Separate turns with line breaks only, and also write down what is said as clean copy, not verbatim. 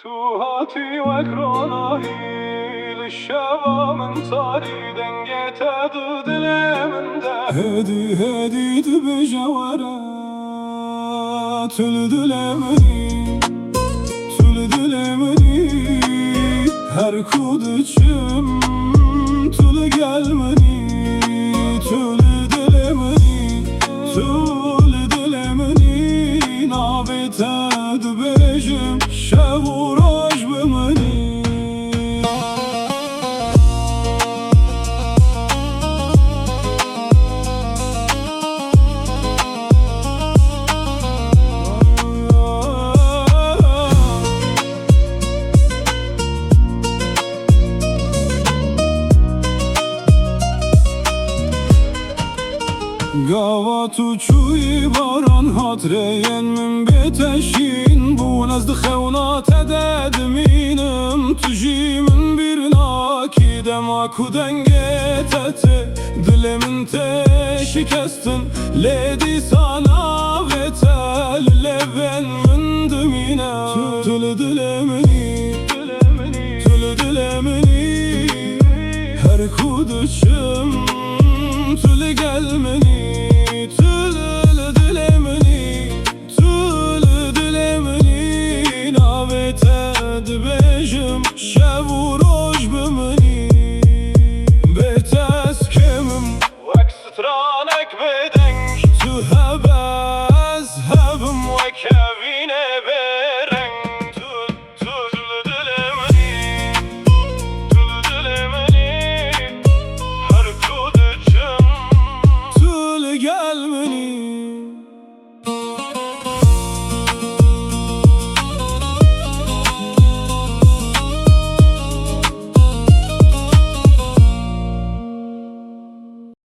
تو هاتی وكراناهي للشباب من صاري دنجت دل من ده هدي بجوارات تلدلمني her kudçum tul gelmeni tüldilemeni nabeted bejim şevuraj bimeni Gavat uçuy baran hatreyen min beteşin Bu nezd xewnat ededminim Tüjimin bir nakidem aku dengeteti Dilimin te şikestin Ledi sana ve tel leven min dimine Tül dilemin